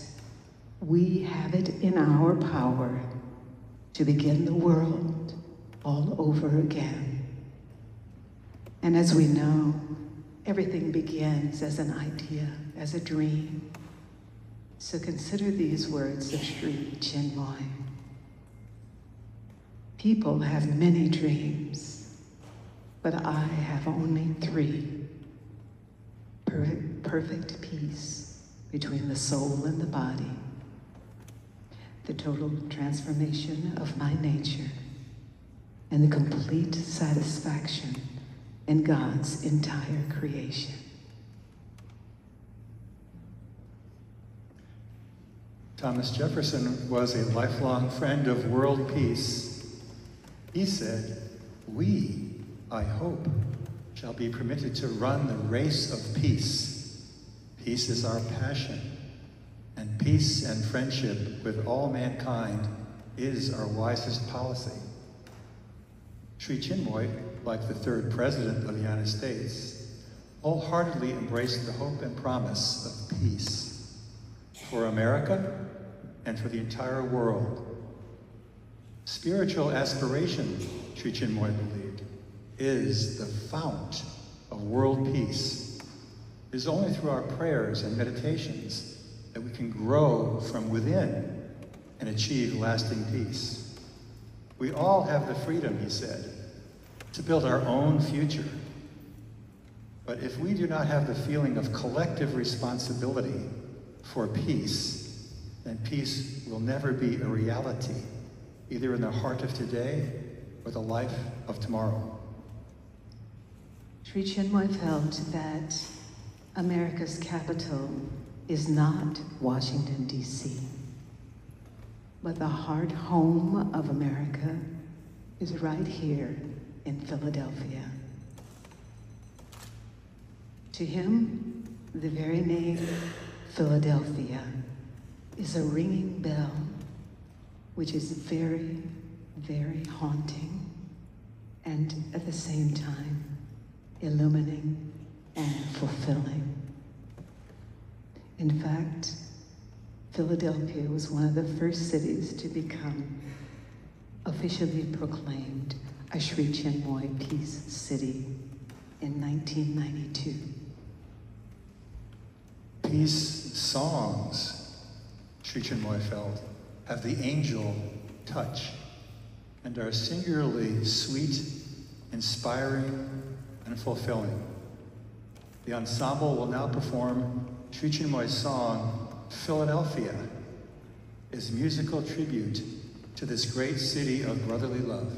we have it in our power to begin the world all over again. And as we know, everything begins as an idea, as a dream. So consider these words of Shri Chinmoya. People have many dreams, but I have only 3. Perfect peace between the soul and the body, the total transformation of my nature, and the complete satisfaction in God's entire creation. Thomas Jefferson was a lifelong friend of world peace. He said, "We, I hope, shall be permitted to run the race of peace. Peace is our passion, and peace and friendship with all mankind is our wisest policy." Sri Chinmoya, like the 3rd President of the United States, wholeheartedly embraced the hope and promise of peace for America and for the entire world. Spiritual aspiration, Sri Chinmoya believed, is the fount of world peace. It is only through our prayers and meditations that we can grow from within and achieve lasting peace. We all have the freedom, he said, to build our own future. But if we do not have the feeling of collective responsibility for peace, then peace will never be a reality, either in the heart of today or the life of tomorrow. Sri Chinmoya felt that America's capital is not Washington, D.C., but the heart home of America is right here in Philadelphia. To him, the very name Philadelphia is a ringing bell, which is very, very haunting, and at the same time, illuminating and fulfilling. In fact, Philadelphia was one of the first cities to become officially proclaimed a Sri Chinmoya Peace City in 1992. Peace songs, Sri Chinmoya felt, have the angel touch and are singularly sweet, inspiring, and fulfilling. The ensemble will now perform Sri Chinmoya's song, Philadelphia, as musical tribute to this great city of brotherly love.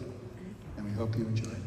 And and we hope you enjoy it.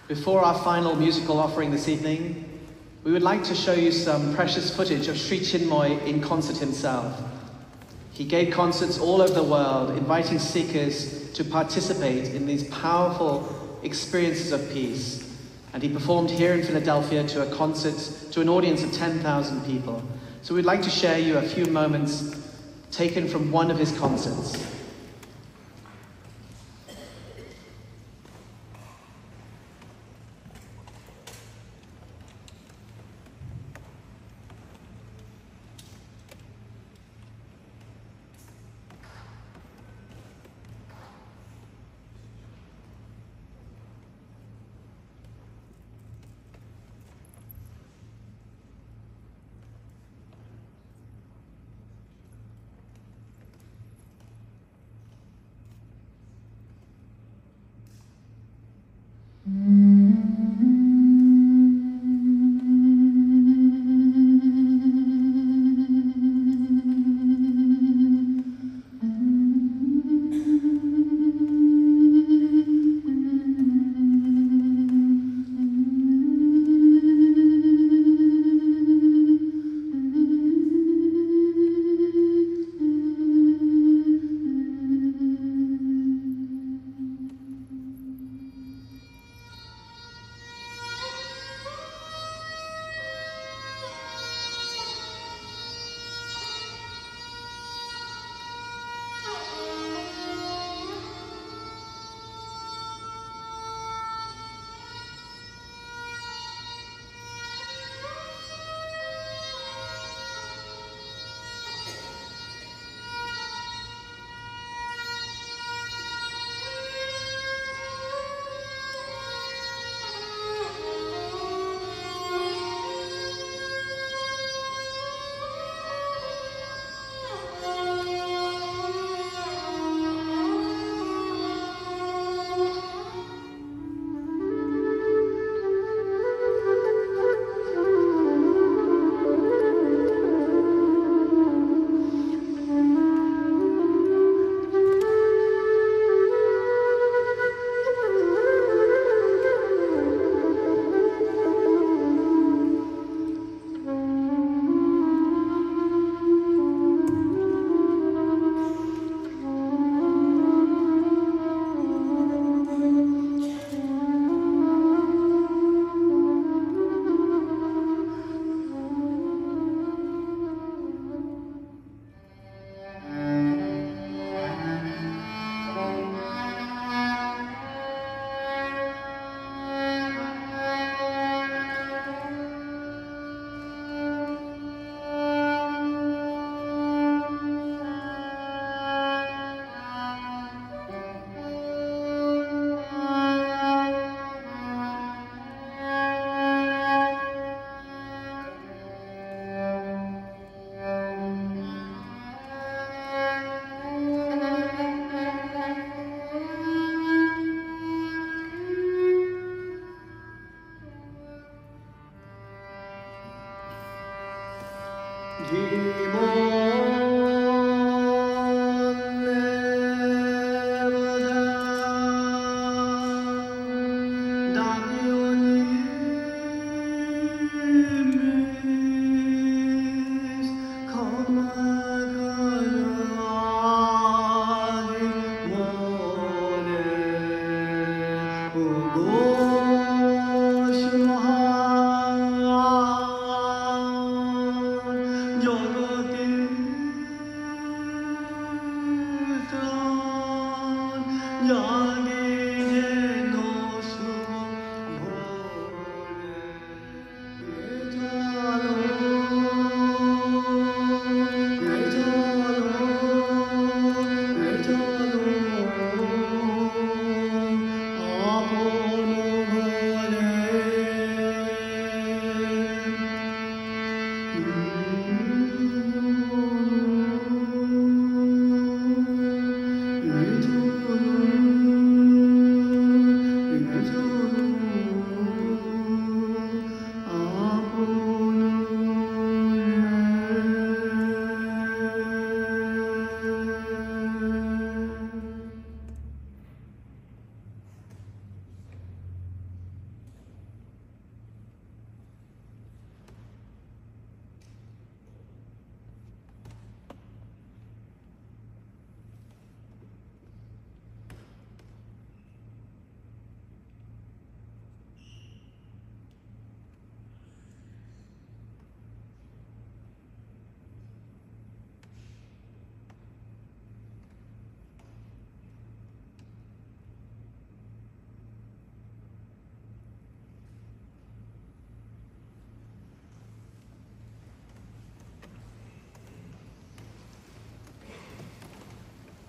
Before our final musical offering this evening, we would like to show you some precious footage of Sri Chinmoya in concert himself. He gave concerts all over the world, inviting seekers to participate in these powerful experiences of peace. And he performed here in Philadelphia to a concert to an audience of 10,000 people. So we'd like to share you a few moments taken from one of his concerts.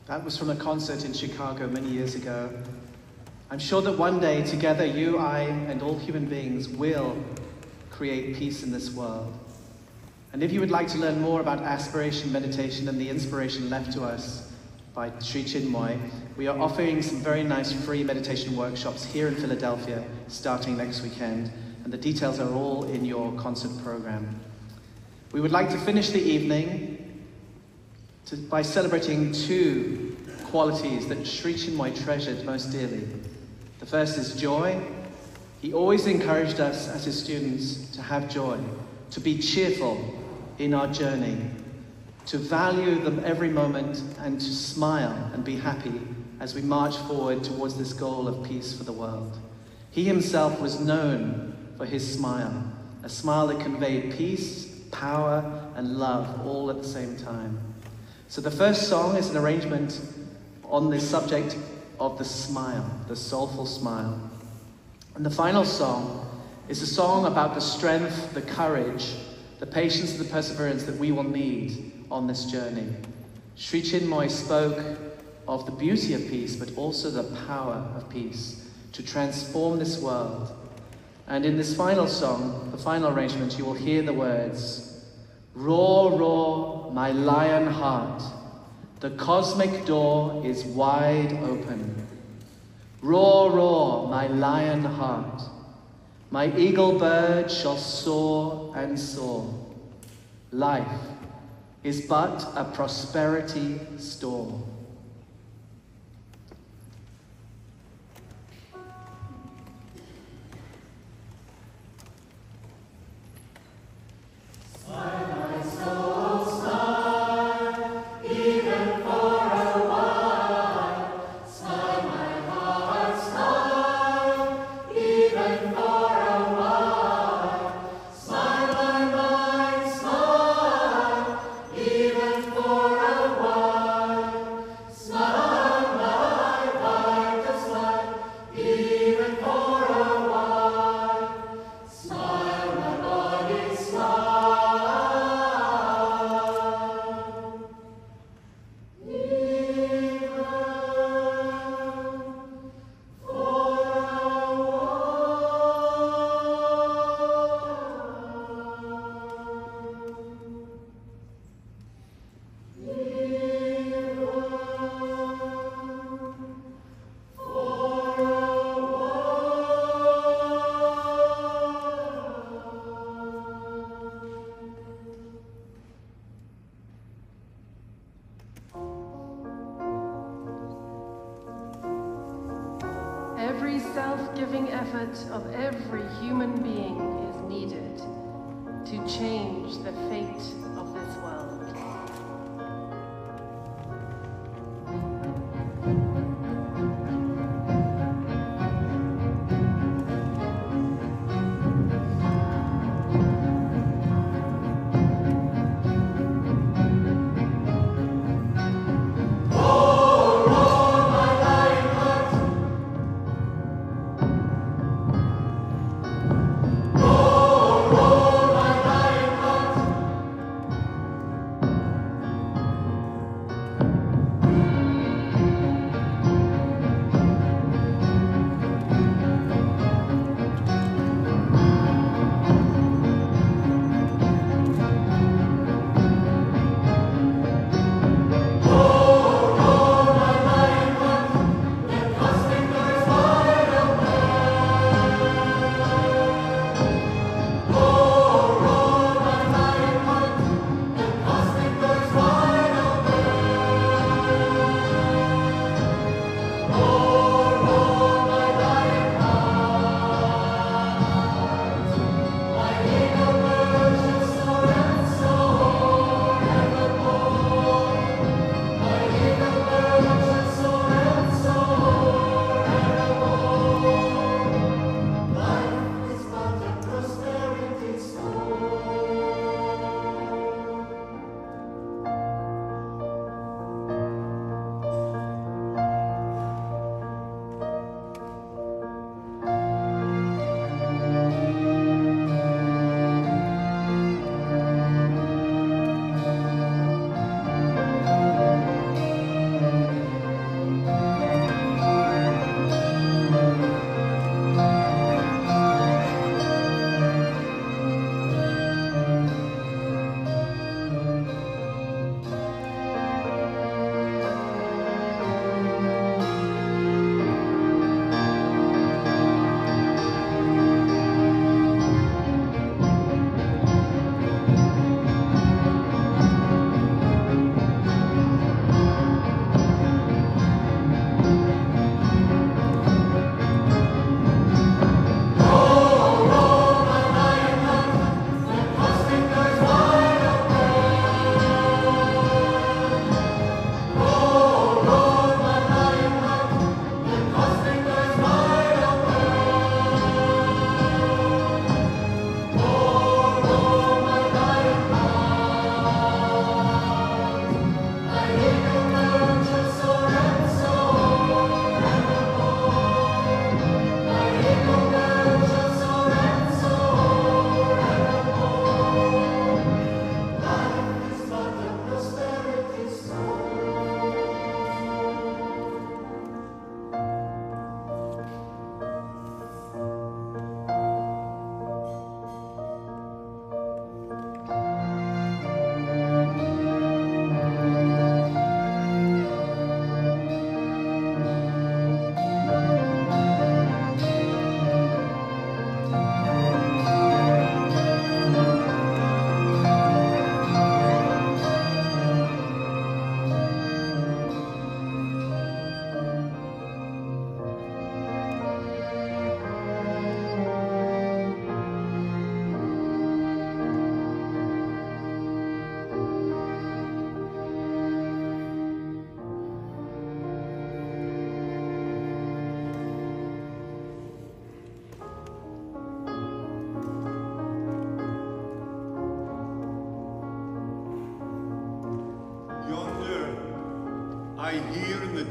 That was from a concert in Chicago many years ago. I'm sure that one day, together, you, I, and all human beings will create peace in this world. And if you would like to learn more about aspiration, meditation, and the inspiration left to us by Sri Чинмоя, we are offering some very nice free meditation workshops here in Philadelphia starting next weekend, and the details are all in your concert program. We would like to finish the evening by celebrating two qualities that Sri Чинмоя treasured most dearly. The first is joy. He always encouraged us as his students to have joy, to be cheerful in our journey, to value them every moment and to smile and be happy as we march forward towards this goal of peace for the world. He himself was known for his smile, a smile that conveyed peace, power, and love all at the same time. So the first song is an arrangement on the subject of the smile, the soulful smile. And the final song is a song about the strength, the courage, the patience and the perseverance that we will need on this journey. Sri Чинмоя spoke of the beauty of peace, but also the power of peace to transform this world. And in this final song, the final arrangement, you will hear the words, "Roar, roar, my lion heart, the cosmic door is wide open. Roar, roar, my lion heart, my eagle bird shall soar and soar. Life is but a prosperity store." Every self-giving effort of every human being is needed to change the fate of this world.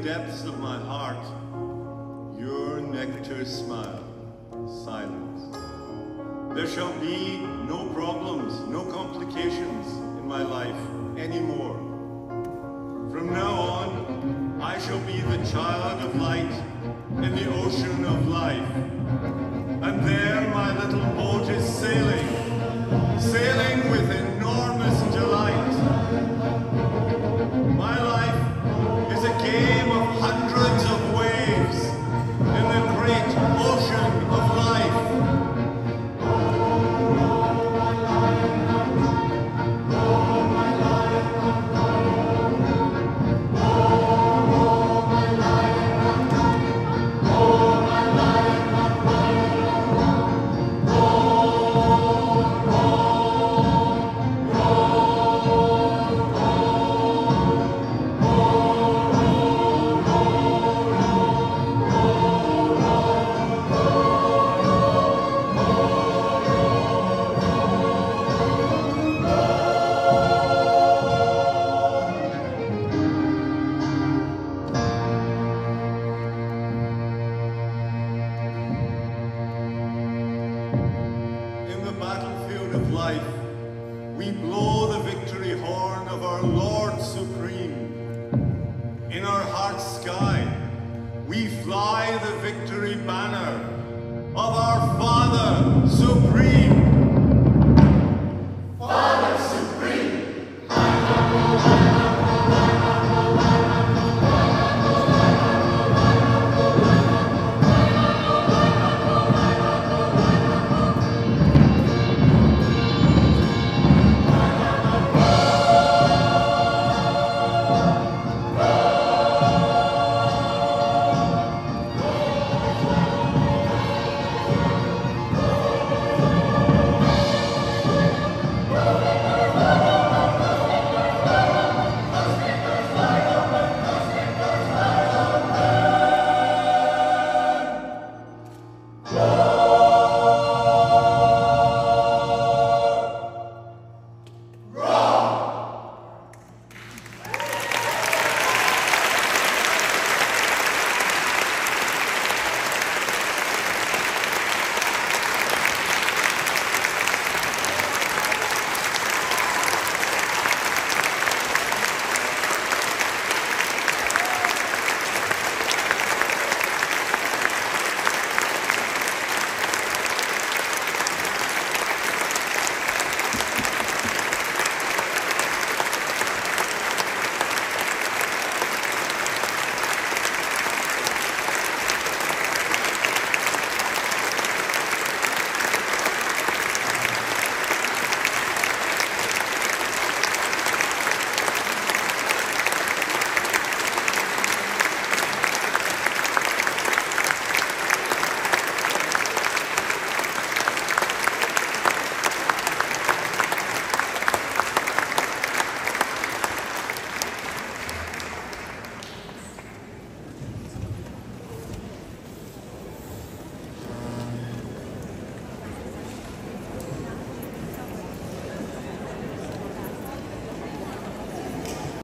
depths of my heart, your nectar smile, silence. There shall be no problems, no complications in my life anymore. From now on, I shall be the child of light in the ocean of life. And there my little boat is sailing, sailing with enormous delight. My life is a game of hundreds of waves in the great ocean of life. Lord.